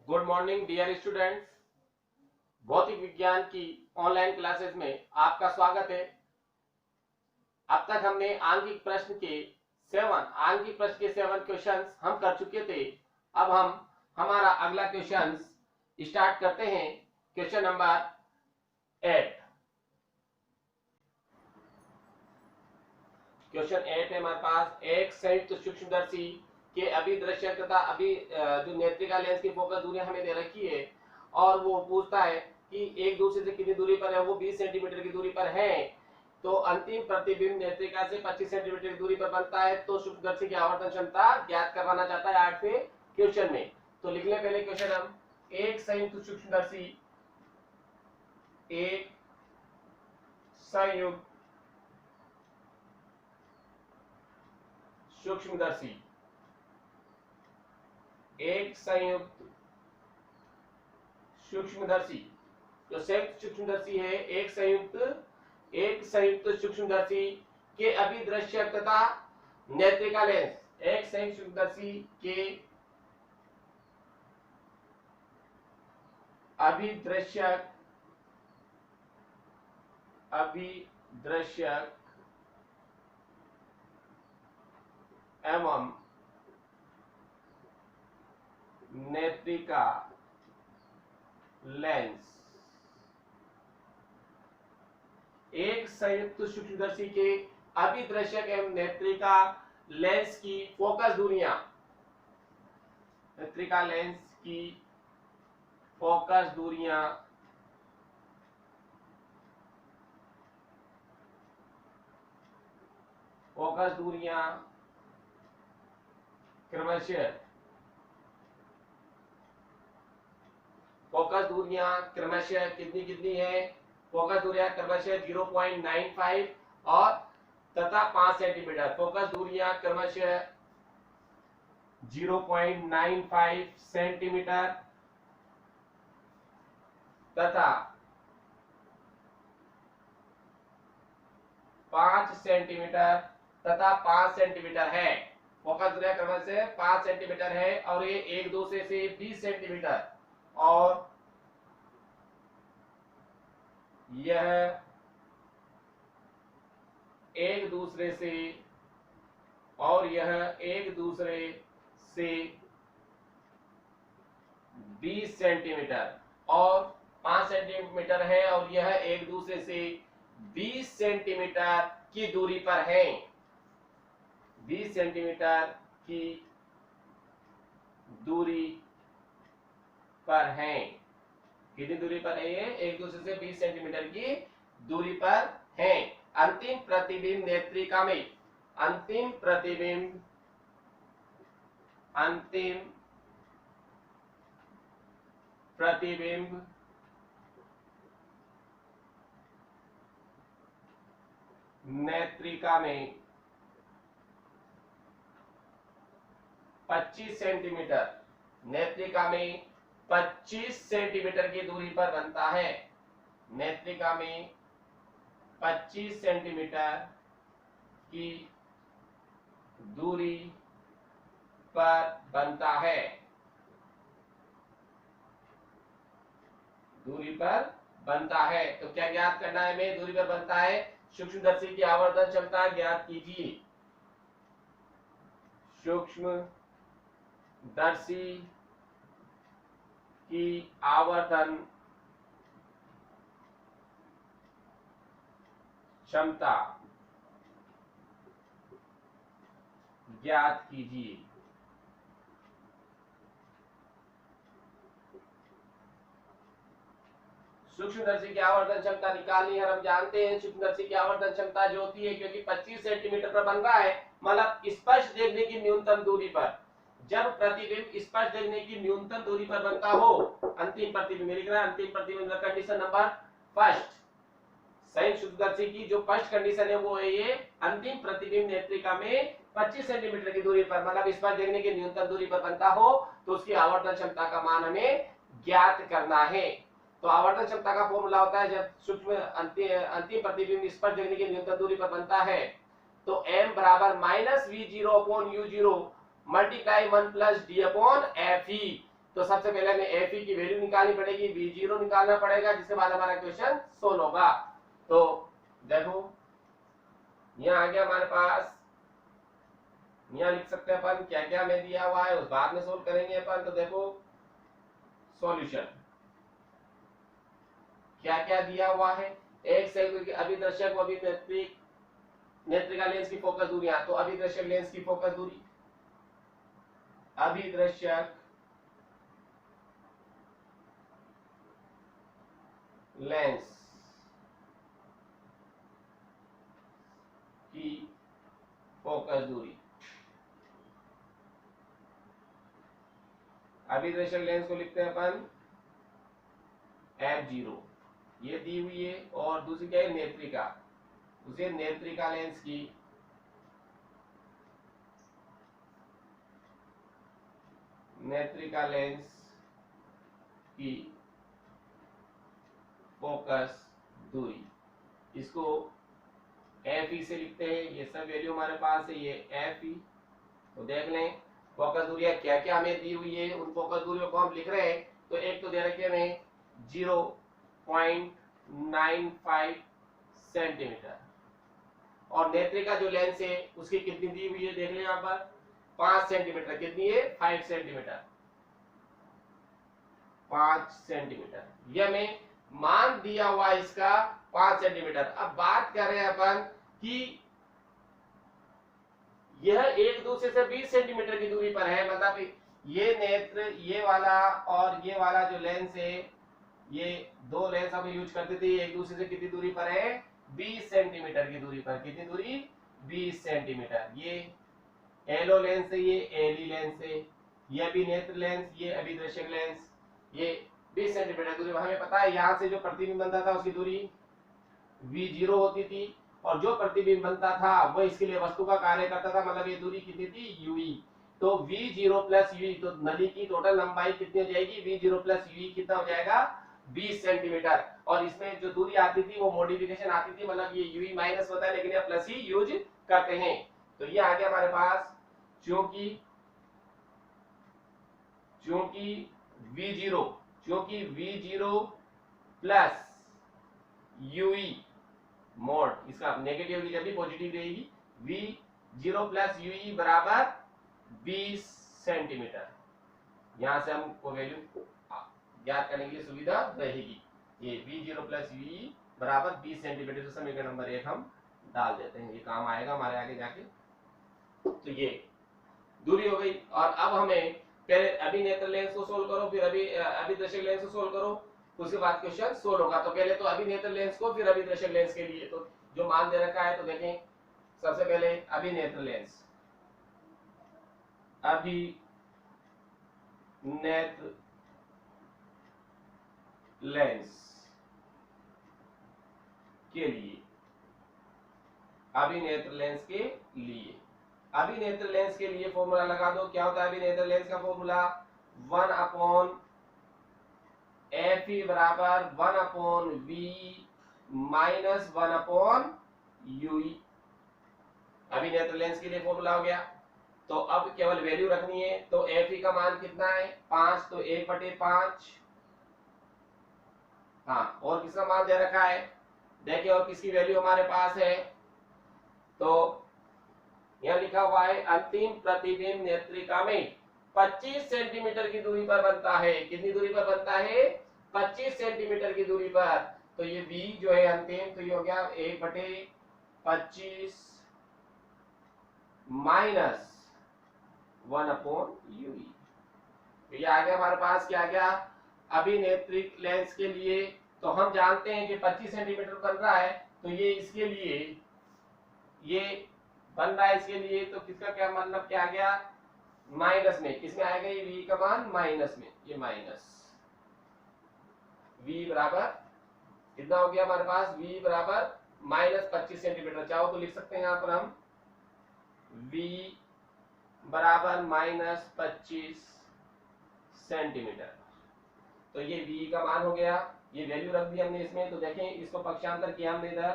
Good morning dear students. भौतिक विज्ञान की ऑनलाइन क्लासेस में आपका स्वागत है। अब तक हमने आंकिक प्रश्न के 7 क्वेश्चंस हम कर चुके थे। अब हम हमारा अगला क्वेश्चन स्टार्ट करते हैं। Question number 8। क्वेश्चन 8 है हमारे पास। एक संयुक्त सूक्ष्मदर्शी के अभिदृश्य तथा जो नेत्रिका लेंस की फोकस दूरी हमें दे रखी है और वो पूछता है कि एक दूसरे से कितनी दूरी पर है। वो 20 सेंटीमीटर की दूरी पर है। तो अंतिम प्रतिबिंब नेत्रिका से 25 सेंटीमीटर की दूरी पर बनता है। तो सूक्ष्मदर्शी की आवर्तन क्षमता ज्ञात करवाना चाहता है 8वें क्वेश्चन में। तो लिख लें पहले क्वेश्चन हम। एक संयुक्त सूक्ष्मदर्शी एक संयुक्त सूक्ष्मदर्शी एक संयुक्त सूक्ष्मदर्शी जो संयुक्त सूक्ष्मदर्शी है एक संयुक्त सूक्ष्मदर्शी के अभिदृश्य तथा नेत्रिका लेंस। एक संयुक्त सूक्ष्मदर्शी के अभिदृश्यक एवं नेत्रिका लेंस। एक संयुक्त सूक्ष्मदर्शी के अभिदृश्यक एवं नेत्रिका लेंस की फोकस दूरियां। नेत्रिका लेंस की फोकस दूरियां क्रमशः कितनी कितनी है। फोकस दूरियां क्रमशः 0.95 और तथा 5 सेंटीमीटर। फोकस दूरियां क्रमशः 0.95 सेंटीमीटर तथा 5 सेंटीमीटर है। फोकस दूरियां क्रमशः 5 सेंटीमीटर है और ये एक दूसरे से 20 सेंटीमीटर और यह एक दूसरे से 20 सेंटीमीटर और 5 सेंटीमीटर है और यह एक दूसरे से 20 सेंटीमीटर की दूरी पर है। 20 सेंटीमीटर की दूरी पर है। कितनी दूरी पर है ये? एक दूसरे से 20 सेंटीमीटर की दूरी पर है। अंतिम प्रतिबिंब नेत्रिका में नेत्रिका में 25 सेंटीमीटर नेत्रिका में 25 सेंटीमीटर की दूरी पर बनता है। नेत्रिका में 25 सेंटीमीटर की दूरी पर बनता है। तो क्या ज्ञात करना है हमें? दूरी पर बनता है। सूक्ष्मदर्शी की आवर्तन क्षमता ज्ञात कीजिए। सूक्ष्मदर्शी की आवर्तन क्षमता ज्ञात कीजिए। सूक्ष्मदर्शी की आवर्तन क्षमता निकालनी है। हम जानते हैं सूक्ष्मदर्शी की आवर्तन क्षमता जो होती है, क्योंकि 25 सेंटीमीटर पर बन रहा है, मतलब स्पष्ट देखने की न्यूनतम दूरी पर। जब प्रतिबिंब स्पष्ट देखने की न्यूनतम दूरी पर बनता हो, अंतिम प्रतिबिंब लिख रहा है। अंतिम प्रतिबिंब कंडीशन नंबर फर्स्ट। संयुक्त सूक्ष्मदर्शी की जो फर्स्ट कंडीशन है वो है ये, अंतिम प्रतिबिंब नेत्रिका में 25 सेंटीमीटर की दूरी पर, मतलब स्पष्ट देखने की न्यूनतम दूरी पर बनता हो, तो उसकी आवर्तन क्षमता का मान हमें ज्ञात करना है। तो आवर्तन क्षमता का फॉर्मूला होता है, जब सूक्ष्म अंतिम प्रतिबिंब स्पष्ट देखने की न्यूनतम दूरी पर बनता है तो m बराबर -v0/u0 मल्टीप्लाई 1 + d/fe। तो सबसे पहले हमें एफ की वैल्यू निकालनी पड़ेगी, V0 निकालना पड़ेगा, जिसके बाद हमारा क्वेश्चन सोल्व होगा। तो देखो यहाँ आ गया हमारे पास, यहाँ लिख सकते हैं अपन क्या क्या हमें दिया हुआ है, उस बाद में सोल्व करेंगे अपन। तो देखो सॉल्यूशन क्या क्या दिया हुआ है, एक सेल की अभिदर्शक व अभिनेत्रिक नेत्रिका लेंस की फोकस दूरियां। तो अभिदर्शक लेंस की फोकस दूरी, अभिदर्शक लेंस की फोकस दूरी, अभिदर्शक लेंस को लिखते हैं अपन F0, ये दी हुई है। और दूसरी क्या है, नेत्रिका, उसे नेत्रिका लेंस की फोकस दूरी, इसको FE से लिखते हैं। ये सब वैल्यू हमारे पास है, ये FE। तो देख लें फोकस दूरियां क्या क्या हमें दी हुई है, उन फोकस दूरियों को हम लिख रहे हैं। तो एक तो दे रखी है हमें 0.95 सेंटीमीटर, और नेत्रिका जो लेंस है उसकी कितनी दी हुई है, देख लें यहाँ पर 5 सेंटीमीटर। कितनी है, 5 सेंटीमीटर, 5 सेंटीमीटर। ये हमें मान दिया हुआ इसका 5 सेंटीमीटर। अब बात कर रहे हैं अपन कि यह एक दूसरे से 20 सेंटीमीटर की दूरी पर है, मतलब ये नेत्र, ये वाला और ये वाला जो लेंस है, ये दो लेंस हम यूज करते थे, एक दूसरे से कितनी दूरी पर है, 20 सेंटीमीटर की दूरी पर। कितनी दूरी, 20 सेंटीमीटर। ये एलो लेंस है, ये एली लेंस है, ये अभिनेत्र लेंस, ये अभिदर्शक लेंस, ये 20 सेंटीमीटर दूरी। हमें पता है यहाँ से जो प्रतिबिंब बनता था उसकी दूरी V0 होती थी, और जो प्रतिबिंब बनता था वो इसके लिए वस्तु का कार्य करता था, मतलब ये दूरी कितनी थी, UE। तो V0 प्लस UE, तो नली की टोटल लंबाई कितनी हो जाएगी, V0 प्लस UE कितना हो जाएगा, 20 सेंटीमीटर। और इसमें जो दूरी आती थी वो मॉडिफिकेशन आती थी, मतलब ये UE माइनस होता है, लेकिन ये प्लस ही यूज करते हैं। तो ये आ गया हमारे पास, चूंकि V0 प्लस UE मोड, इसका नेगेटिव होगी जब भी पॉजिटिव रहेगी, V0 प्लस UE बराबर 20 सेंटीमीटर। यहां से हमको वैल्यू ज्ञात करने के लिए सुविधा रहेगी। ये V0 प्लस UE बराबर 20 सेंटीमीटर, तो समीकरण नंबर 1 हम डाल देते हैं, ये काम आएगा हमारे आगे जाके। तो ये दूरी हो गई। और अब हमें पहले अभिनेत्र लेंस को सोल्व करो, फिर अभिदर्शक लेंस को सोल्व करो, उसके बाद क्वेश्चन सोल्व होगा। तो पहले तो अभिनेत्र लेंस को, फिर अभिदर्शक लेंस के लिए तो जो मान दे रखा है, तो देखें सबसे पहले अभिनेत्र लेंस, अभिनेत्र लेंस के लिए, अभिनेत्र लेंस के लिए, अभिनेत्र लेंस के लिए फॉर्मूला लगा दो। क्या होता है अभिनेत्र लेंस का फॉर्मूला, 1/FE बराबर 1/V माइनस 1/UE। अभिनेत्र लेंस के लिए फॉर्मूला हो गया। तो अब केवल वैल्यू रखनी है। तो FE का मान कितना है, 5, तो 1/5। हाँ, और किसका मान दे रखा है, देखिए और किसकी वैल्यू हमारे पास है। तो यह लिखा हुआ है, अंतिम प्रतिबिंब नेत्रिका में 25 सेंटीमीटर की दूरी पर बनता है। कितनी दूरी पर बनता है, 25 सेंटीमीटर की दूरी पर। तो ये V जो है अंतिम, तो ये हो गया 1/25 माइनस 1/UE। तो ये आ गया हमारे पास, क्या आ गया, अभिनेत्रिक लेंस के लिए। तो हम जानते हैं कि 25 सेंटीमीटर बन रहा है, तो ये इसके लिए ये बन रहा है, इसके लिए तो किसका क्या मतलब क्या आ गया, माइनस में। किसमें आएगा ये V का मान, माइनस में। ये माइनस V बराबर कितना हो गया हमारे पास, V बराबर माइनस 25 सेंटीमीटर। चाहो तो लिख सकते हैं यहाँ पर हम V बराबर माइनस 25 सेंटीमीटर। तो ये V का मान हो गया, ये वैल्यू रख दी हमने इसमें। तो देखें इसको पक्षांतर किया हमने इधर,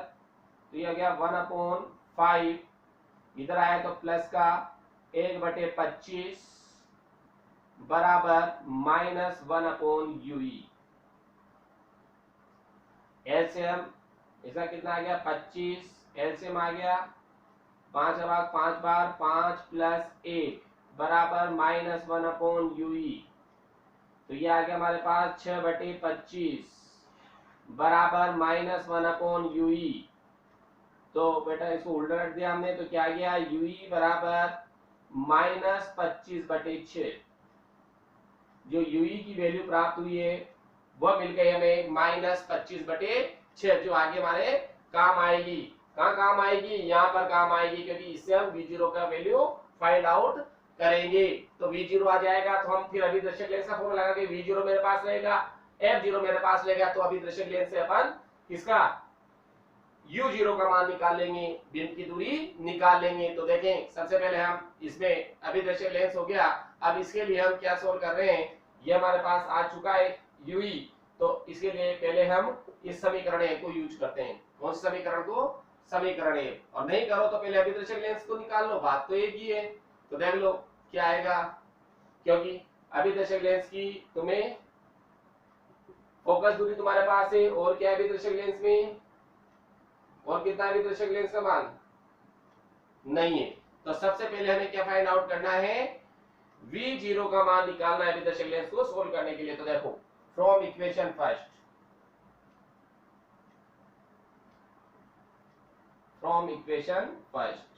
तो ये आ गया 1/5, इधर आया तो प्लस का 1/25 बराबर -1/UE। एलसीएम इसका कितना आ गया 25, एलसीएम आ गया 5 का भाग 5 बार 5 + 1 बराबर -1/UE। तो ये आ गया हमारे पास 6/25 बराबर -1/UE। तो बेटा इसको उल्टा रख दिया हमने, तो क्या गया UE बराबर -25/6। जो UE की वैल्यू प्राप्त हुई है वह मिल गई हमें -25/6, जो आगे हमारे काम आएगी। कहाँ काम आएगी? यहाँ पर काम आएगी, क्योंकि इससे हम V0 का वैल्यू फाइंड आउट करेंगे। तो V0 आ जाएगा, तो हम फिर अभिदर्शक लेंस का फॉर्मूला लगा के V0 मेरे पास रहेगा, F0 मेरे पास रहेगा, तो अभिदर्शक लेंस से अपन किसका U0 का मान निकाल लेंगे, बिंदु की दूरी निकाल लेंगे। तो देखें सबसे पहले हम इसमें अभिदर्शक लेंस हो गया। अब इसके लिए हम क्या सोल्व कर रहे हैं, ये हमारे पास आ चुका है UE। तो इसके लिए पहले हम इस समीकरण को यूज करते हैं। कौन से समीकरण को? समीकरण ए। और नहीं करो तो पहले अभिदर्शक लेंस को निकाल लो, बात तो एक ही है। तो देख लो क्या आएगा, क्योंकि अभिदर्शक लेंस की तुम्हें फोकस दूरी तुम्हारे पास है, और क्या है अभिदर्शक लेंस में, और कितना अभिदर्शक लेंस का मान नहीं है। तो सबसे पहले हमें क्या फाइंड आउट करना है, V0 का मान निकालना है अभिदर्शक लेंस को सोल्व करने के लिए। तो देखो from equation first, from equation first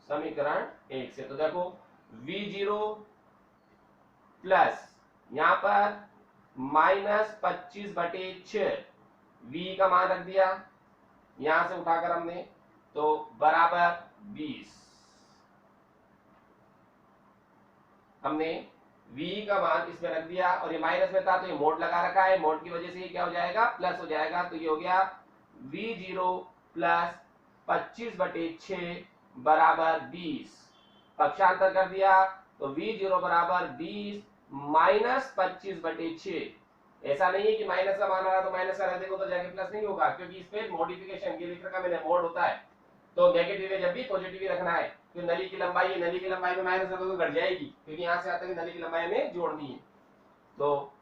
समीकरण 1 से। तो देखो V0 प्लस यहां पर -25/6, V का मान रख दिया यहां से उठाकर हमने, तो बराबर 20। हमने V का मान इसमें रख दिया, और ये माइनस में था तो ये मोड लगा रखा है, मोड की वजह से ये क्या हो जाएगा प्लस हो जाएगा। तो ये हो गया V0 प्लस 25/6 बराबर 20। पक्षांतर कर दिया तो V0 बराबर 20 माइनस 25/6। ऐसा नहीं है कि माइनस का मान आ रहा तो माइनस का रख देगा तो जाके प्लस नहीं होगा, क्योंकि इसमें मॉडिफिकेशन ये लिख रखा मैंने मोड होता है। तो नेगेटिव है जब भी पॉजिटिव ही रखना है। तो नली की लंबाई है, नली की लंबाई में माइनस रखोगे तो घट जाएगी, क्योंकि यहाँ से आता है कि नली की लंबाई में जोड़नी है। तो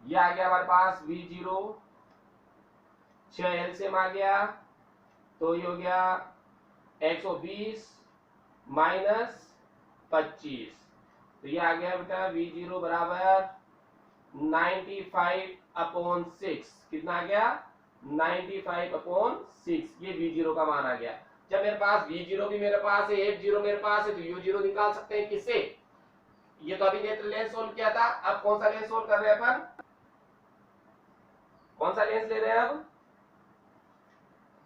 ये आ गया हमारे पास V0, 6 एलसीएम आ गया, तो ये हो गया 120 माइनस 25। तो ये आ गया बेटा V0 बराबर 95/6। कितना आ गया 95/6। ये V0 का मान आ गया। जब मेरे पास V0 भी मेरे पास है, F0 मेरे पास है, तो U0 निकाल सकते हैं किससे? ये तो अभी नेत्र लेंस सोल्व किया था। अब कौन सा लेंस सोल्व कर रहे हैं अपन? कौन सा लेंस ले रहे हैं अब?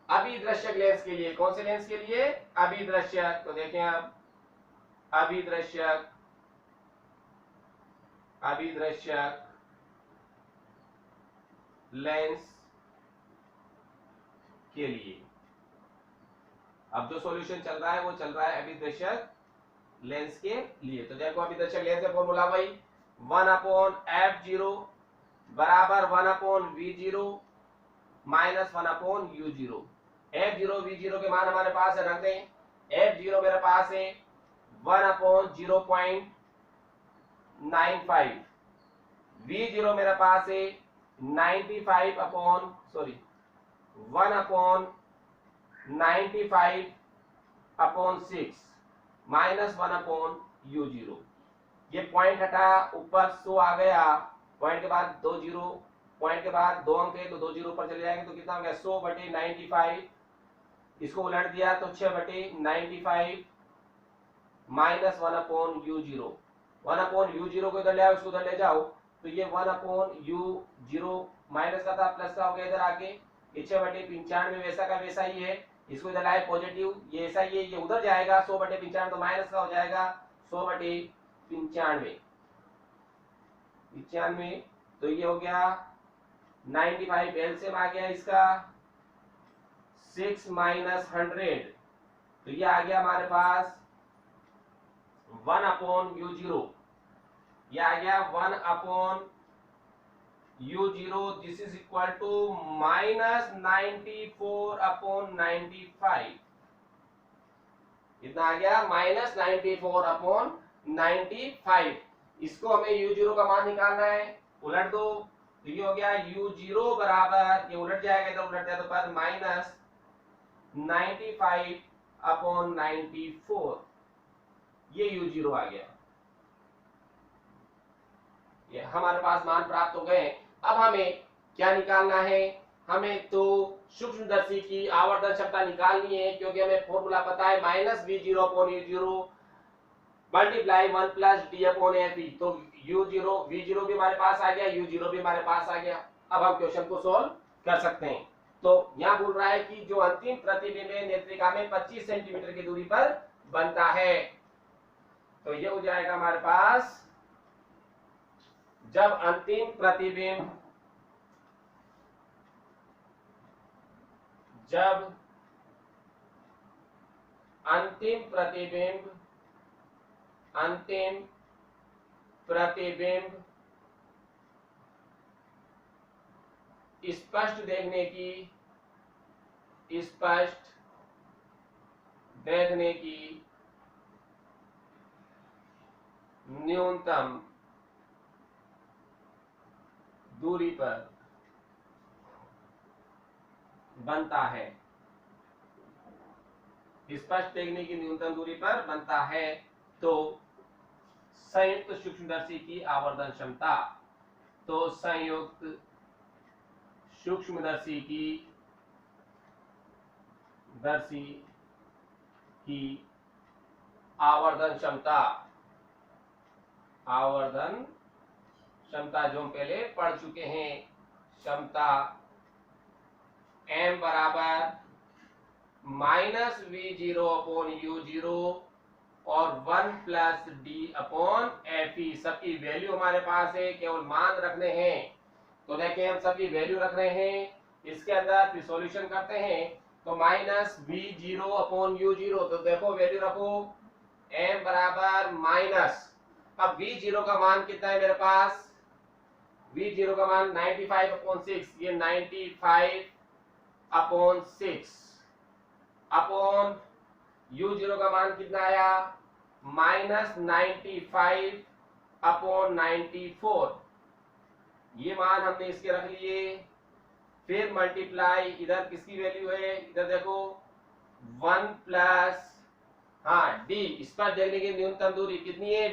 अभिदृश्यक लेंस के लिए। कौन से लेंस के लिए? अभिदृश्यक। तो देखें अब अभिदृश्यक, अभिदृश्यक लेंस के लिए अब जो सॉल्यूशन चल रहा है वो चल रहा है अभिदृश्यक लेंस के लिए। तो देखो अभिदर्शक लेंस का फॉर्मूला भाई 1/F0 बराबर 1/V0 minus 1/U0। F0 V0 के मान हमारे पास है, रख दें। F0 मेरे पास है 1/0.95, V0 मेरे पास है 1/95/6 माइनस 1/U0। ये पॉइंट हटा, ऊपर 100 आ गया, पॉइंट के बाद 2 जीरो, पॉइंट के बाद 2 अंक है तो 2 जीरो ऊपर चले जाएंगे, तो कितना हो गया 100/95। इसको उलट दिया तो 6/95 माइनस 1/U0। 1/U0 को इधर ले आओ, इसको उधर ले जाओ, तो ये 1/U0 माइनस का था प्लस का हो गया इधर आके। 6/95 वैसा का वैसा ही है, इसको इधर लाए पॉजिटिव, ये ऐसा ही है, ये उधर जाएगा 100/95 तो माइनस का हो जाएगा 100/95। तो ये हो गया 95 एलसीएम आ गया इसका 6 माइनस 100, तो ये आ गया हमारे पास 1/U0। ये आ गया 1/U0। This is equal to minus 94/95। कितना आ गया माइनस 94/95। 95। इसको हमें u0 का मान निकालना है, उलट दो तो ये हो गया u0 बराबर, ये उलट जाएगा तो उलट जाए तो पर माइनस 95 अपॉन 94, ये u0 आ गया। ये हमारे पास मान प्राप्त हो गए। अब हमें क्या निकालना है, हमें तो सूक्ष्मदर्शी की आवर्धन क्षमता निकालनी है, क्योंकि हमें फॉर्मूला पता है minus v0 upon u0 multiply 1 plus D upon F. तो u0 v0 भी हमारे पास आ गया, u0 भी हमारे पास आ गया। अब हम क्वेश्चन को सॉल्व कर सकते हैं। तो यहाँ बोल रहा है कि जो अंतिम प्रतिबिंब नेत्रिका में 25 सेंटीमीटर की दूरी पर बनता है, तो ये हो जाएगा हमारे पास, जब अंतिम प्रतिबिंब अंतिम प्रतिबिंब स्पष्ट देखने की न्यूनतम दूरी पर बनता है, स्पष्ट देखने की न्यूनतम दूरी पर बनता है, तो संयुक्त सूक्ष्मदर्शी की आवर्धन क्षमता, तो संयुक्त सूक्ष्मदर्शी की आवर्धन क्षमता जो हम पहले पढ़ चुके हैं, क्षमता m बराबर माइनस v0 अपॉन u0 और 1 प्लस डी अपॉन एफ। सबकी वैल्यू हमारे पास है, केवल मान रखने हैं। तो देखिए हम सबकी वैल्यू रख रहे हैं, इसके अंदर फिर सॉल्यूशन करते हैं। तो माइनस v0 अपॉन u0, तो देखो वैल्यू रखो m बराबर माइनस, अब v0 का मान कितना है मेरे पास, v0 का मान 95 अपॉन 6, ये 95 अपॉन 6 अपॉन u0 का मान कितना आया, माइनस 95 अपॉन 94, ये मान हमने इसके रख लिए। फिर मल्टीप्लाई, इधर किसकी वैल्यू है, इधर देखो 1 प्लस, हाँ डी, इस पर देखने की न्यूनतम दूरी कितनी है,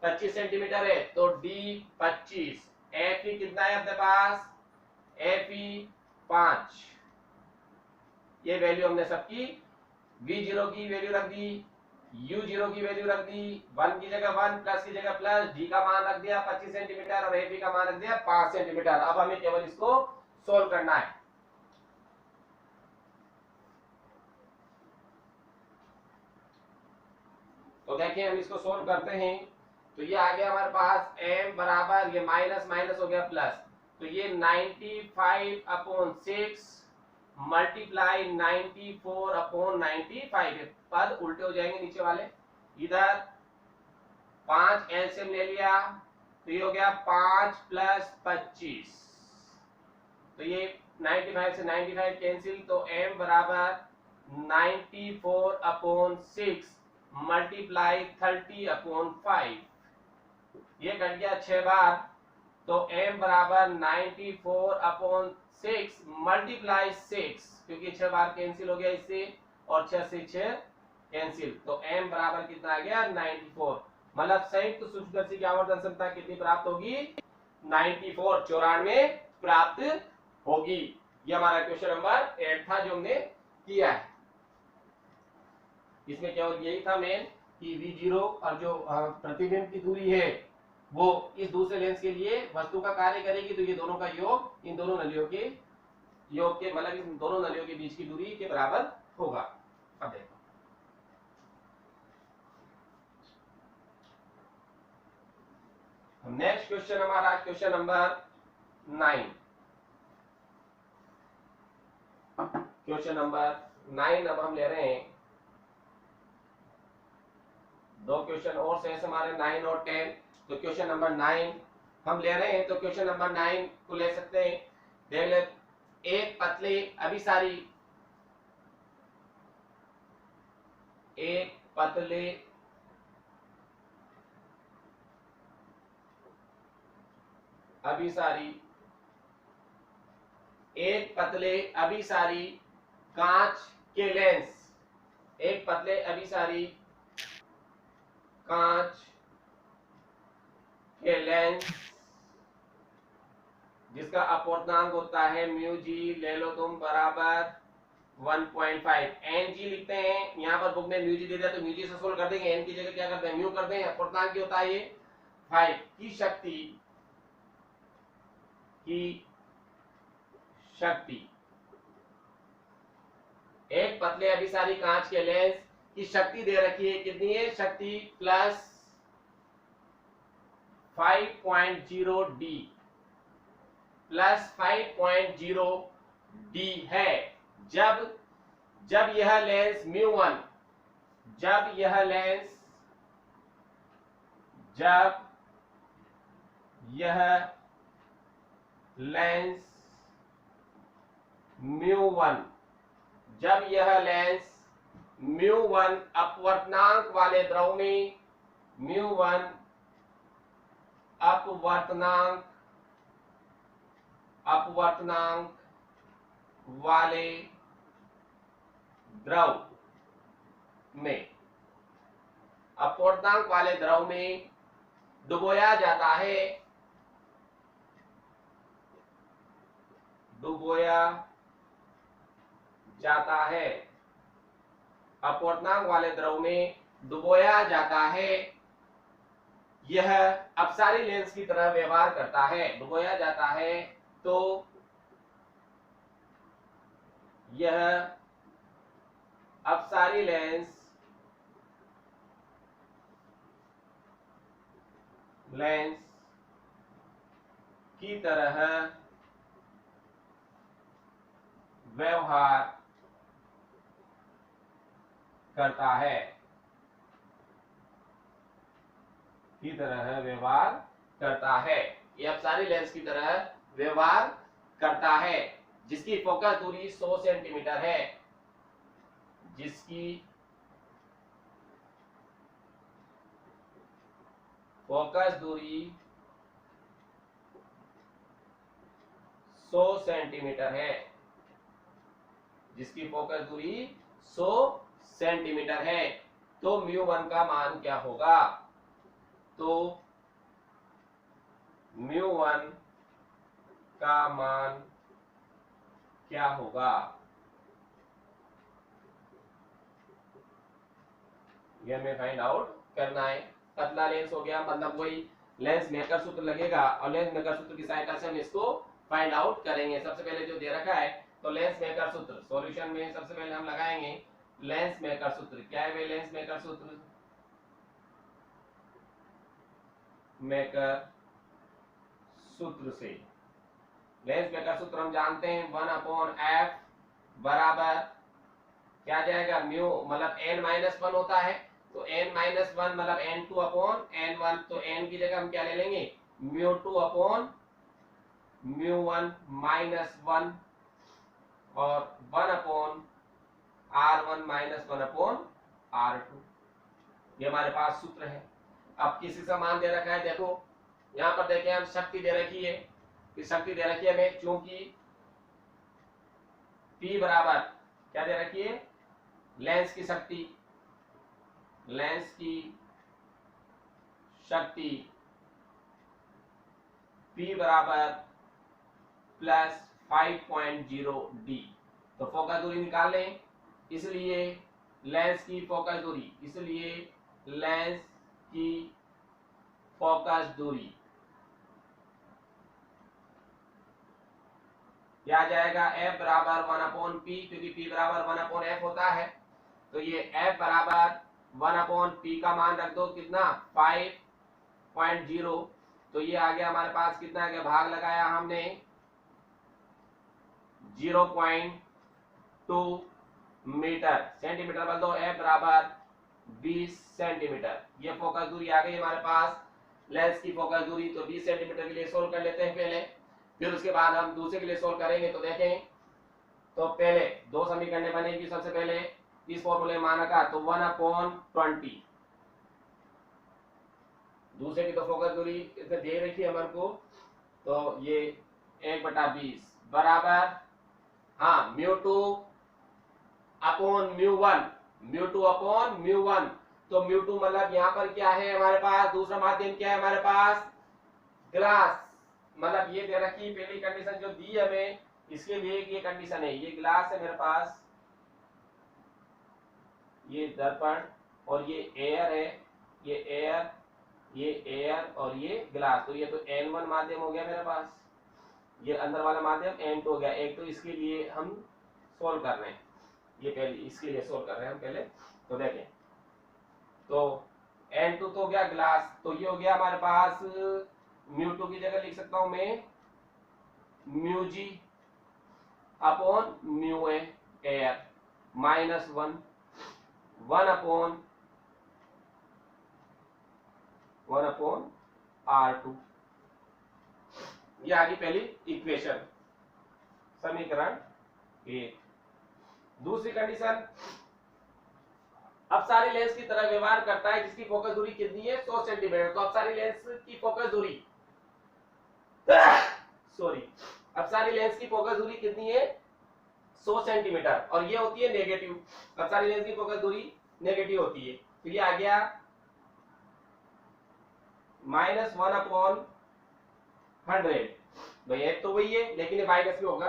25 सेंटीमीटर है, तो डी 25, एफ ई कितना है अपने पास, एफ ई 5, ये वैल्यू हमने सबकी, v0 की वैल्यू रख दी, u0 की वैल्यू रख दी, 1 की जगह 1, प्लस की जगह प्लस, d का मान रख दिया 25 सेंटीमीटर और एफ का मान रख दिया 5 सेंटीमीटर। अब हमें केवल इसको सोल्व करना है। तो देखिए हम इसको सोल्व करते हैं, तो ये आ गया हमारे पास m बराबर, ये माइनस माइनस हो गया प्लस, तो ये 95 अपॉन 6 मल्टीप्लाई 94 अपॉन 95, पद उल्टे हो जाएंगे नीचे वाले, इधर 5 एलसीएम ले लिया, तो ये हो गया 5 प्लस 25, तो ये 95 से 95 कैंसिल, तो m बराबर 94 अपॉन 6 मल्टीप्लाई 30 अपॉन 5, ये कट गया 6 बार, तो m बराबर 94 अपॉन 6 मल्टीप्लाई 6, क्योंकि 6 बार कैंसिल हो गया इससे, और 6 से 6 कैंसिल, तो m बराबर कितना आ गया 94। मतलब संयुक्त सूक्ष्मदर्शी की आवर्धन क्षमता कितनी प्राप्त होगी, 94, 94 प्राप्त होगी। ये हमारा क्वेश्चन नंबर 8 था जो हमने किया है। इसमें केवल यही था मेन कि v0 और जो प्रतिबिंब की दूरी है वो इस दूसरे लेंस के लिए वस्तु का कार्य करेगी, तो ये दोनों का योग इन दोनों नलियों के योग के, मतलब इन दोनों नलियों के बीच की दूरी के बराबर होगा। अब देखो नेक्स्ट क्वेश्चन हमारा क्वेश्चन नंबर 9। क्वेश्चन नंबर 9 अब हम ले रहे हैं, दो क्वेश्चन और शेष हमारे 9 और 10। तो क्वेश्चन नंबर 9 हम ले रहे हैं, तो क्वेश्चन नंबर 9 को ले सकते हैं। देख ले, एक पतले अभिसारी, एक पतले अभिसारी, एक पतले अभिसारी कांच के लेंस, एक पतले अभिसारी कांच के लेंस जिसका अपवर्तनांक होता है म्यू जी, ले लो तुम बराबर 1.5। एन जी लिखते हैं, यहाँ पर बुक में म्यू जी दे दिया तो म्यू जी से सोल्व कर देंगे, एन की जगह क्या करते हैं म्यू करते हैं। अपवर्तनांक क्या होता है ये 5 की शक्ति एक पतले अभिसारी कांच के लेंस की शक्ति दे रखी है, कितनी है शक्ति प्लस 5.0 डी, प्लस 5.0 डी है। जब यह लेंस म्यू1, जब यह लेंस म्यू1, जब यह लेंस म्यू1 अपवर्तनांक वाले द्रव में, म्यू1 अपवर्तनांक वाले द्रव में, अपवर्तनांक वाले द्रव में डुबोया जाता है, अपवर्तनांक वाले द्रव में डुबोया जाता है। यह अपसारी लेंस की तरह व्यवहार करता है, डुबोया जाता है तो यह अपसारी लेंस की तरह व्यवहार करता है, ये अपसारी लेंस की तरह व्यवहार करता है, जिसकी फोकस दूरी 100 सेंटीमीटर है, जिसकी फोकस दूरी 100 सेंटीमीटर है, जिसकी फोकस दूरी 100 सेंटीमीटर है। तो म्यू1 का मान क्या होगा? तो म्यू1 का मान क्या होगा? ये हमें फाइंड आउट करना है। पतला लेंस हो गया, मतलब वही लेंस मेकर सूत्र लगेगा और लेंस मेकर सूत्र की सहायता से हम इसको फाइंड आउट करेंगे। सबसे पहले जो दे रखा है तो लेंस मेकर सूत्र सॉल्यूशन में सबसे पहले हम लगाएंगे लेंस मेकर सूत्र। क्या है वे लेंस मेकर सूत्र? मेकर सूत्र से लेंस मेकर सूत्र हम जानते हैं 1/f बराबर क्या जाएगा म्यू, मतलब n-1 होता है तो n-1 मतलब n2/n1, तो n की जगह हम क्या ले लेंगे म्यू2/म्यू1 -1 और 1/r1 -1/r2, ये हमारे पास सूत्र है। अब किसी का मान दे रखा है, देखो यहाँ पर देखें हम शक्ति दे रखी है, शक्ति दे रखी है हमें, चूंकि P बराबर क्या दे रखी है लेंस की शक्ति, P बराबर प्लस 5.0 डी, तो फोकस दूरी निकाल लें, इसलिए लेंस की फोकस दूरी क्या आ जाएगा f बराबर 1/p, क्योंकि p बराबर 1/f होता है, तो ये f बराबर 1/p का मान रख दो कितना 5.0, तो ये आ गया हमारे पास कितना आ गया, भाग लगाया हमने 0.2 मीटर, सेंटीमीटर बोल दो, f बराबर 20 सेंटीमीटर। ये फोकस दूरी आ गई हमारे पास, लेंस की फोकस दूरी। तो 20 सेंटीमीटर के लिए सोल्व कर लेते हैं पहले, फिर उसके बाद हम दूसरे के लिए सोल्व करेंगे। तो देखें, तो पहले दो समीकरण बनेगी। सबसे पहले इस फॉर्मूले माना का तो 1/20, दूसरे की तो फोकस दूरी इसमें दे रखी है हमारे को तो ये 1/20 बराबर, हाँ, μ2 अपॉन μ1, μ2 अपॉन μ1। तो μ2 मतलब यहाँ पर क्या है हमारे पास, दूसरा माध्यम क्या है हमारे पास, ग्लास। मतलब ये दे रखी पहली कंडीशन जो दी हमें, इसके लिए ये कंडीशन है, ये ग्लास है मेरे पास, ये दर्पण, और ये एयर है, ये एयर, ये एयर और ये ग्लास। तो ये तो N1 माध्यम हो गया मेरे पास, ये अंदर वाला माध्यम N2 हो गया। एक तो इसके लिए हम सोल्व कर रहे हैं, ये पहले इसके लिए सोल्व कर रहे हैं हम पहले। तो देखें, तो N2 तो हो गया ग्लास, तो ये हो गया हमारे पास μ2 की जगह लिख सकता हूं मैं μg upon μa air minus 1 upon R2। ये आ गई पहली इक्वेशन, समीकरण 1। दूसरी कंडीशन, अब सारी लेंस की तरह व्यवहार करता है जिसकी फोकस दूरी कितनी है, 100 सेंटीमीटर। तो अब सारी लेंस की फोकस दूरी सॉरी, अब सारी लेंस की फोकस दूरी कितनी है, 100 सेंटीमीटर, और ये होती है नेगेटिव। अब सारी लेंस की फोकस दूरी नेगेटिव होती है, तो ये आ गया -1/100। भाई एक तो वही है, लेकिन ये माइनस में होगा,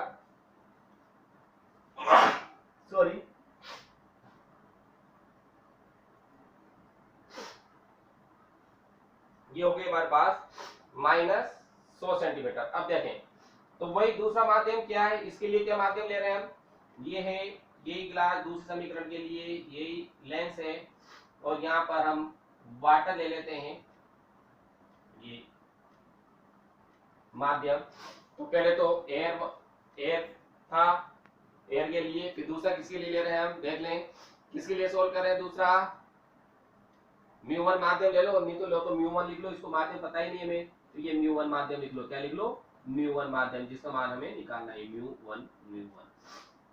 सॉरी। ये हो गया हमारे पास -100 सेंटीमीटर। अब देखें, तो वही दूसरा माध्यम क्या है, इसके लिए क्या माध्यम ले रहे हैं हम, ये है, यही ग्लास दूसरे समीकरण के लिए यही लेंस है, और यहाँ पर हम वाटर ले लेते हैं, ये माध्यम। तो पहले तो एयर था, एयर के लिए, फिर दूसरा किसके लिए ले रहे हैं हम, देख लें किसके लिए सोल्व कर रहे हैं। दूसरा μ1 माध्यम ले लो, नहीं तो लो तो μ1 लिख लो, इसको माध्यम पता ही नहीं हमें, तो ये μ1 माध्यम लिख लो। क्या लिख लो, μ1 माध्यम, जिसका मान हमें निकालना है μ1।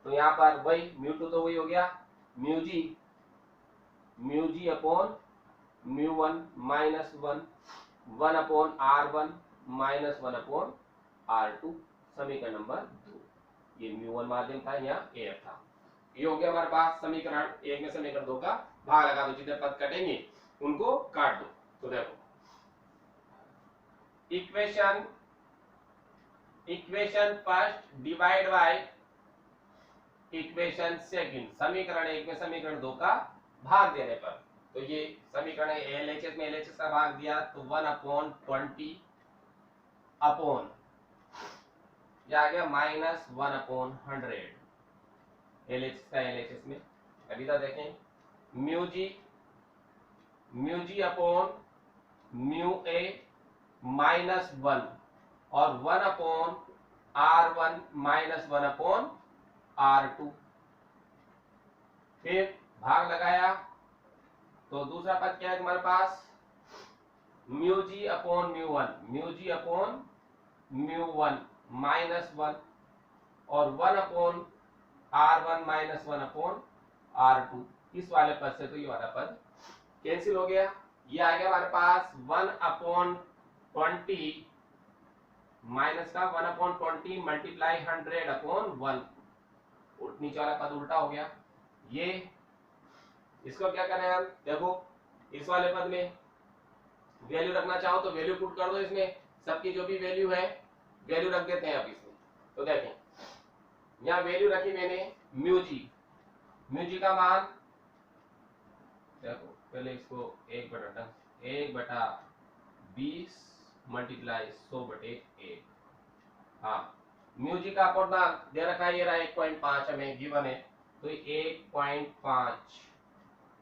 तो यहाँ पर वही μ2 तो वही हो गया μg upon μ1 -1 upon R1 -1 upon R2, समीकरण नंबर 2। ये μ1 माध्यम था, यहाँ एयर था। ये हो गया हमारे पास समीकरण 1 में समीकरण 2 का भाग लगा दो, जितने पद कटेंगे उनको काट दो। तो देखो, equation first divide by equation second, समीकरण 1 में समीकरण 2 का भाग देने पर। तो ये समीकरण LHS में LHS का भाग दिया, तो 1/20 अपॉन, यह आ गया -1/100 LHS का LHS में। अभी तक देखें, μg अपॉन μa -1 और 1/R1 -1/R2। फिर भाग लगाया, तो दूसरा पद क्या है तुम्हारे पास, μg अपॉन μ1 -1 और 1/R1 -1/R2। इस वाले पद से तो ये वाला पद कैंसिल हो गया। ये आ गया हमारे पास 1/20 माइनस का 1/20 मल्टीप्लाई 100/1, नीचे वाला पद उल्टा हो गया। ये इसको क्या करें हम, देखो इस वाले पद में वैल्यू रखना चाहो तो वैल्यू पुट कर दो, इसमें सबकी जो भी वैल्यू है वैल्यू रख देते हैं अब इसमें। तो देखें, यहाँ वैल्यू रखी मैंने म्यूजी का मान, देखो पहले इसको 1/20 मल्टीप्लाई 100/1। हाँ, म्यूजी का अपूर्णांक दे रखा है, ये रहा 1.5 हमें गिवन है, तो 1.5।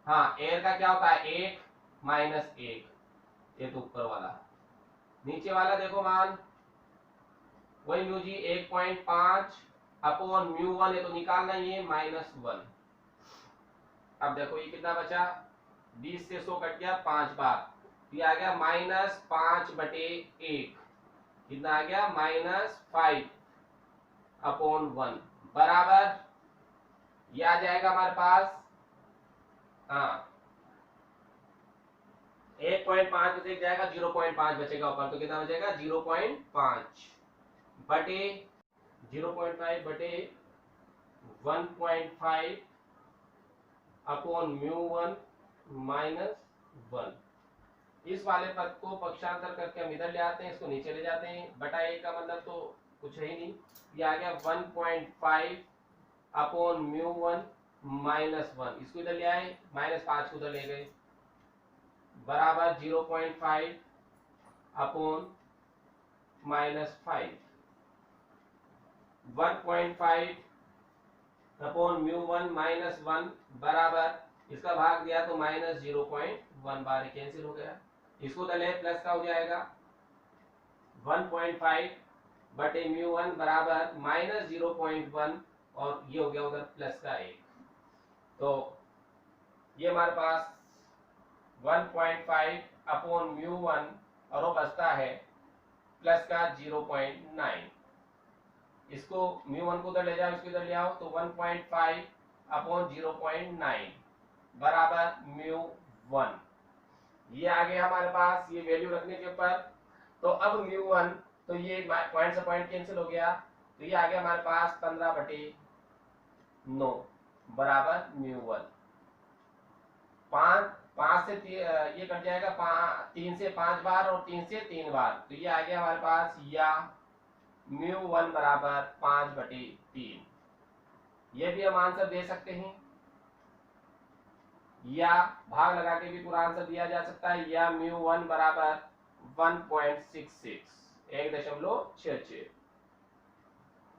हाँ, एयर का क्या होता है, 1 - 1, ये तो ऊपर वाला। नीचे वाला देखो मान, वही म्यूजी 1.5 अपॉन μ1 है, तो निकालना ही है -1। अब देखो ये कितना बचा, 20 से 100 कट गया 5 बार, ये आ गया -5/1, कितना आ गया -5/1 बराबर, ये आ जाएगा हमारे पास, हाँ 1.5 में से जाएगा 0.5 बचेगा ऊपर, तो कितना बचेगा 0.5 बटे 0.5 बटे 1.5 अपॉन म्यू 1 माइनस 1। इस वाले पद को पक्षांतर करके हम इधर ले आते हैं, इसको नीचे ले जाते हैं, बटा एक का मतलब तो कुछ है ही नहीं, ये आ गया 1.5 अपॉन म्यू 1 माइनस 1। इसको इधर ले आए, -5 को उधर ले गए, बराबर 0.5 अपॉन -5। 1.5 अपॉन म्यू 1 माइनस 1 बराबर, इसका भाग दिया तो -0.1 बार कैंसिल हो गया। इसको तले प्लस का हो जाएगा 1.5 बटे म्यू 1 बराबर -0.1 और ये हो गया उधर प्लस का 1। तो ये हमारे पास 1.5 अपॉन म्यू 1 और वो बचता है प्लस का 0.9। इसको म्यू 1 को उधर ले जाओ, इसको इधर ले आओ, तो 1.5 अपॉन 0.9 बराबर म्यू 1। ये आ गया हमारे पास, ये वैल्यू रखने के ऊपर। तो अब म्यू 1, तो ये पॉइंट से पॉइंट कैंसिल हो गया, तो ये आ गया हमारे पास 15/9 बराबर म्यू 1। 5 से ये कट जाएगा, 3 से 5 बार और 3 से 3 बार, तो ये आ गया हमारे पास या म्यू 1 बराबर 5/3। ये भी हम आंसर दे सकते हैं, या भाग लगा के भी पूरा आंसर दिया जा सकता है, या म्यू 1 बराबर 1.66 1.66।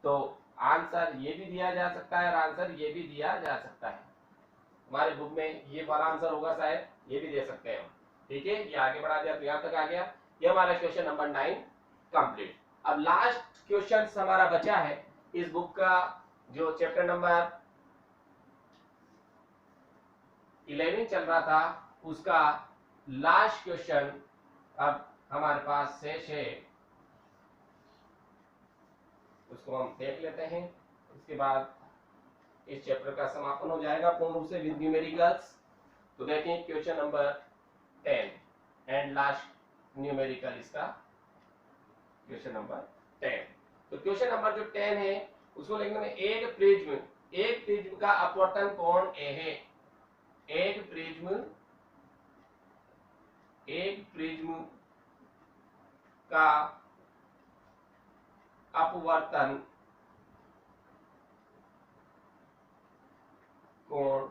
तो आंसर ये भी दिया जा सकता है और आंसर ये भी दिया जा सकता है। हमारे बुक में ये वाला आंसर होगा, शायद ये भी दे सकते हैं हम। ठीक है, ये आगे बढ़ा दिया तो यहाँ तक आ गया। ये हमारा क्वेश्चन नंबर 9 कंप्लीट। अब लास्ट क्वेश्चन हमारा बचा है इस बुक का, जो चैप्टर नंबर 11 चल रहा था, उसका लास्ट क्वेश्चन अब हमारे पास शेष है, उसको हम देख लेते हैं। इसके बाद इस चैप्टर का समापन हो जाएगा पूर्ण रूप से विद न्यूमेरिकल्स। तो देखें question number 10 and last numerical इसका क्वेश्चन नंबर 10। तो क्वेश्चन नंबर जो 10 है उसको लिखने में, एक प्रिज्म का अपवर्तन कोण ए है। एक प्रिज्म का अपवर्तन कोण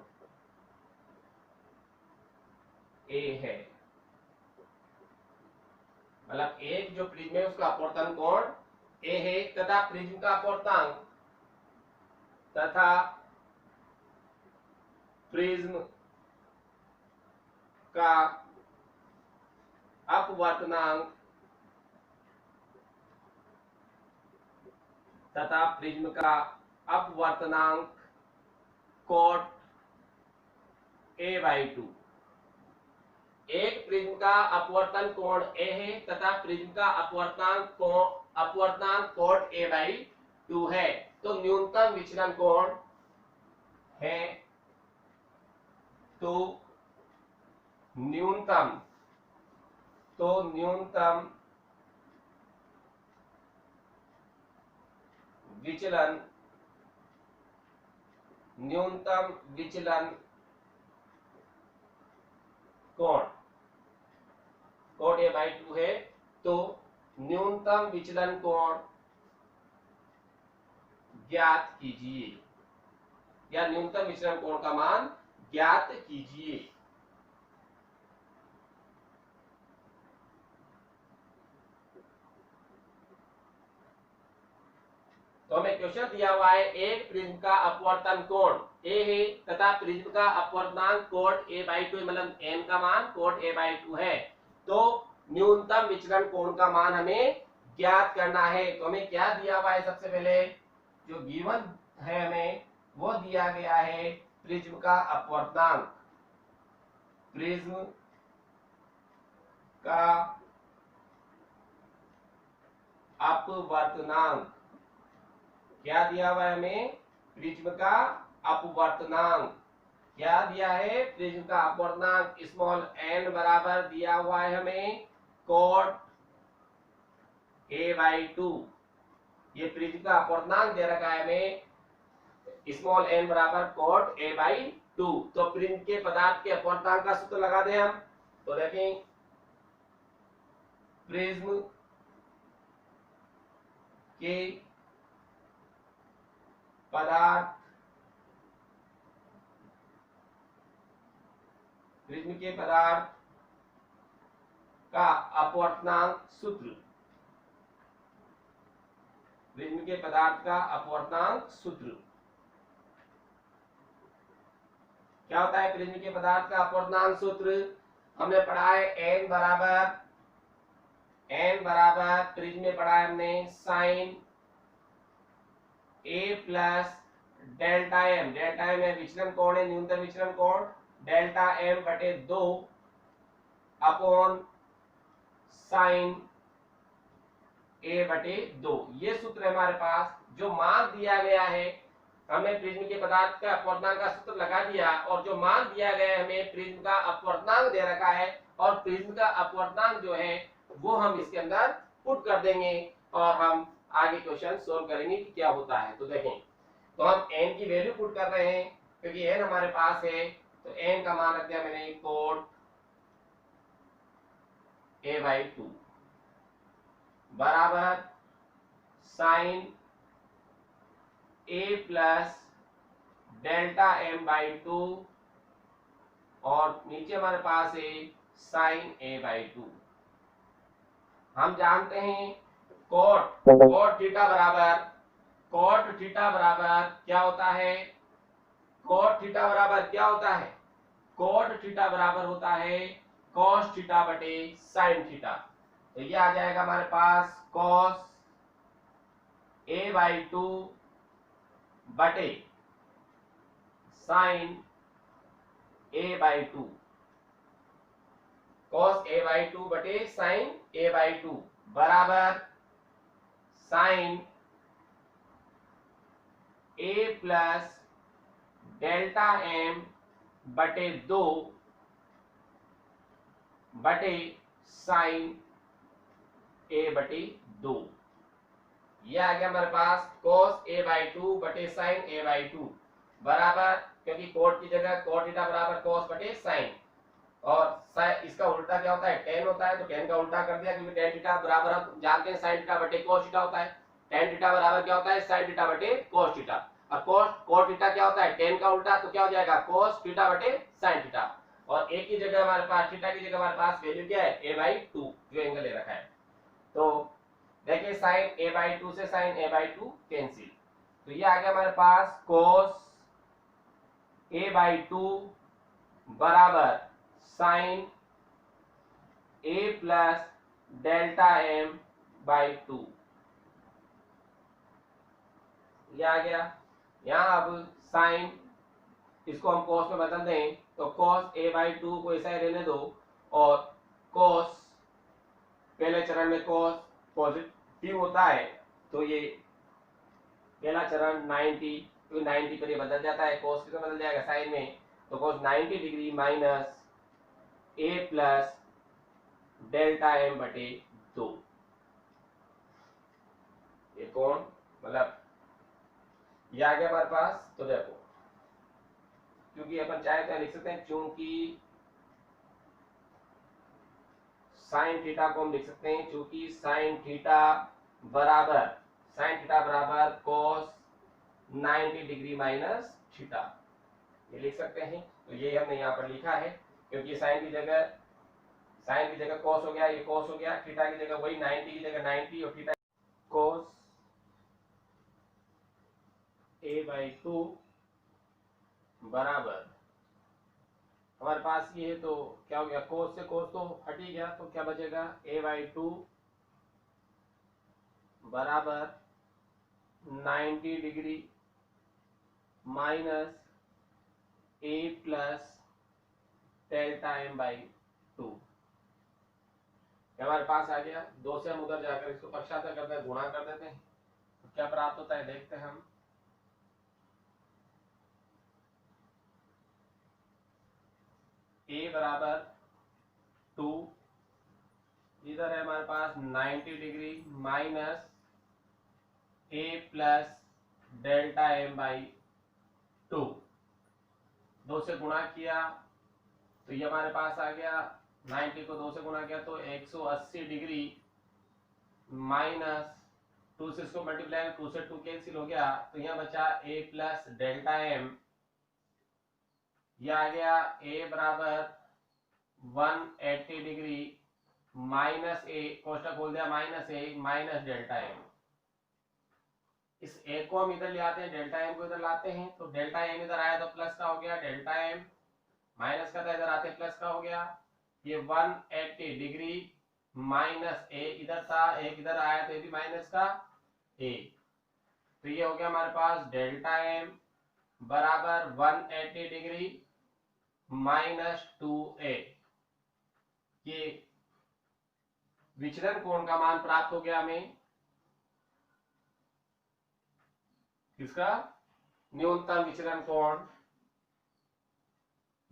ए है, मतलब एक जो प्रिज्म है उसका अपवर्तन कोण ए है, तथा प्रिज्म का अपवर्तनांक तथा प्रिज्म का अपवर्तनांक तथा प्रिज्म का अपवर्तनांक कोट a/2। एक प्रिज्म का अपवर्तन कोण a है तथा प्रिज्म का अपवर्तनांक कोट a/2 है, तो न्यूनतम विचलन कोण है, तो न्यूनतम विचलन कोण कोट a/2 है, तो न्यूनतम विचलन कोण ज्ञात कीजिए, या न्यूनतम विचलन कोण का मान ज्ञात कीजिए। तो हमें क्वेश्चन दिया हुआ है, एक प्रिज्म का अपवर्तन कोण ए है तथा प्रिज्म का अपवर्तनांक कोट a/2, मतलब n का मान कोट a/2 है, तो न्यूनतम विचलन कोण का मान हमें ज्ञात करना है। तो हमें क्या दिया हुआ है, सबसे पहले जो गिवन है हमें वो दिया गया है प्रिज्म का अपवर्तनांक, प्रिज्म का अपवर्तनांक क्या दिया हुआ है हमें, प्रिज्म का अपवर्तनांक, क्या दिया है, प्रिज्म का अपवर्तनांक स्मॉल n बराबर दिया हुआ है हमें cot a/2। ये प्रिज्म का अपवर्तनांक दे रखा है हमें स्मॉल n बराबर cot a/2। तो प्रिज्म के पदार्थ के अपवर्तनांक का सूत्र लगा दें हम। तो देखें प्रिज्म के पदार्थ का अपवर्तनांक सूत्र, प्रिज्म के पदार्थ का अपवर्तनांक सूत्र क्या होता है? प्रिज्म के पदार्थ का अपवर्तनांक सूत्र हमने पढ़ा है n बराबर प्रिज्म में पढ़ा है हमने sine a plus delta m। Delta m है विचलन कोण है, न्यूनतम विचलन कोण, डेल्टा m बटे 2 अपॉन साइन a बटे 2। ये सूत्र है हमारे पास। जो मान दिया गया है, हमने प्रिज्म के पदार्थ का अपवर्तनांक का सूत्र लगा दिया, और जो मान दिया गया है हमें प्रिज्म का अपवर्तनांक दे रखा है, और प्रिज्म का अपवर्तनांक जो है वो हम इसके अंदर पुट कर देंगे और हम आगे क्वेश्चन सोल्व करेंगे कि क्या होता है। तो देखें, तो हम n की वैल्यू पुट कर रहे हैं क्योंकि n हमारे पास है, तो n का मान रख दिया मैंने cot a/2 बराबर sign a plus delta m/2 और नीचे हमारे पास है साइन a/2। हम जानते हैं cot थीटा बराबर क्या होता है? cot थीटा बराबर क्या होता है? cot थीटा बराबर होता है cos थीटा बटे sin थीटा। तो ये आ जाएगा हमारे पास cos a/2 बटे sin a/2, cos a/2 बटे sin a/2 बराबर sin a plus delta m बटे 2 बटे sin a बटे 2। ये आ गया हमारे पास cos a/2 बटे sin a/2 बराबर, क्योंकि cot की जगह cot थीटा बराबर cos बटे sin, और इसका उल्टा क्या होता है? tan होता है, तो tan का उल्टा कर दिया, क्योंकि tan थीटा बराबर हम जानते हैं sin थीटा बटे cos थीटा होता है। tan थीटा बराबर क्या होता है? sin थीटा बटे cos थीटा। और cos थीटा क्या होता है? tan का उल्टा, तो क्या हो जाएगा? cos थीटा बटे sin थीटा। और a की जगह हमारे पास, थीटा की जगह हमारे पास वैल्यू क्या है? a/2 जो एंगल ले रखा है। तो देखिए sin a/2 से sin a/2 कैंसिल, तो ये आ गया हमारे पास cos a/2 बराबर sin a plus delta m/2। ये आ गया। यहाँ अब sin, इसको हम cos में बदल दें, तो cos a/2 को ऐसा ही रहने दो, और cos पहले चरण में cos पॉजिटिव होता है, तो ये पहला चरण 90, तो 90 पर ये बदल जाता है, cos कितना बदल जाएगा? साइन में, तो cos 90 degree minus a plus delta m बटे 2। ये कौन, मतलब ये आ गया हमारे पास। तो देखो, क्योंकि अपन चाहे तो लिख सकते हैं, चूंकि साइन थीटा को हम लिख सकते हैं, चूंकि साइन थीटा बराबर cos 90 डिग्री माइनस थीटा, ये लिख सकते हैं। तो ये हमने यहाँ पर लिखा है, क्योंकि साइन की जगह cos हो गया, ये cos हो गया, थीटा की जगह वही 90 की जगह 90, और थीटा cos a/2 बराबर हमारे पास ये है, तो क्या हो गया? cos से cos तो हट ही गया, तो क्या बचेगा? a/2 बराबर 90 degree minus a plus delta m/2। हमारे पास आ गया। 2 से हम उधर जाकर इसको पक्षांतर करते हैं, गुणा कर देते हैं, तो क्या प्राप्त होता है देखते हैं हम। ए बराबर 2, इधर है हमारे पास 90 degree minus A plus delta M by 2, 2 से गुणा किया तो ये हमारे पास आ गया 90 को 2 से गुणा किया तो 180 डिग्री माइनस 2 से इसको मल्टीप्लाई 2 से 2 कैंसिल हो गया तो यहाँ बचा a प्लस डेल्टा एम, यह आ गया a बराबर 180 डिग्री माइनस ए, कोष्टक खोल दिया माइनस ए माइनस डेल्टा एम। इस a को हम इधर ले आते हैं, डेल्टा एम को इधर लाते हैं तो डेल्टा एम इधर आया तो प्लस का हो गया, डेल्टा एम माइनस का था इधर आते प्लस का हो गया। ये 180 डिग्री माइनस ए इधर था, एक इधर आया तो ये भी माइनस का ए, तो ये हो गया हमारे पास डेल्टा एम बराबर 180 डिग्री माइनस 2a। ये विचलन कोण का मान प्राप्त हो गया हमें, किसका? न्यूनतम विचलन कोण,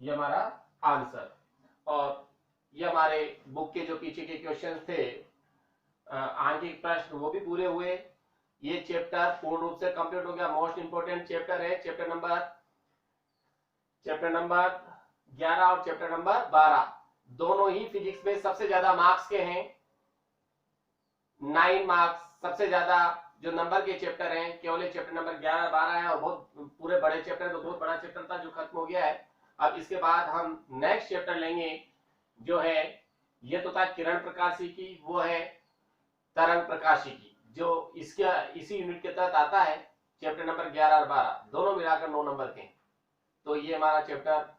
ये हमारा आंसर। और ये हमारे बुक के जो पीछे के क्वेश्चन थे आंकिक प्रश्न वो भी पूरे हुए। ये चैप्टर पूर्ण रूप से कंप्लीट हो गया। मोस्ट इंपोर्टेंट चैप्टर है चैप्टर नंबर 11 और चैप्टर नंबर 12, दोनों ही फिजिक्स में सबसे ज्यादा मार्क्स के हैं, 9 मार्क्स सबसे ज्यादा जो नंबर के चैप्टर हैं केवल चैप्टर नंबर 11 12 है, और बहुत पूरे बड़े चैप्टर, तो बहुत बड़ा चैप्टर था जो खत्म हो गया है। अब इसके बाद हम नेक्स्ट चैप्टर लेंगे जो है, ये तो था किरण प्रकाशी की, वो है तरंग प्रकाशी की, जो इसका इसी यूनिट के तहत आता है। चैप्टर नंबर 11 और 12 दोनों मिलाकर 9 नंबर के। तो ये हमारा चैप्टर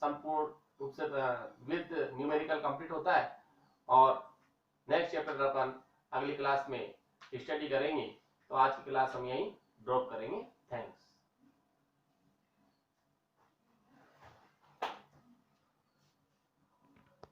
संपूर्ण रूप से विद न्यूमेरिकल कंप्लीट होता है, और नेक्स्ट चैप्टर अपन अगली क्लास में स्टडी करेंगे। तो आज की क्लास हम यहीं ड्रॉप करेंगे।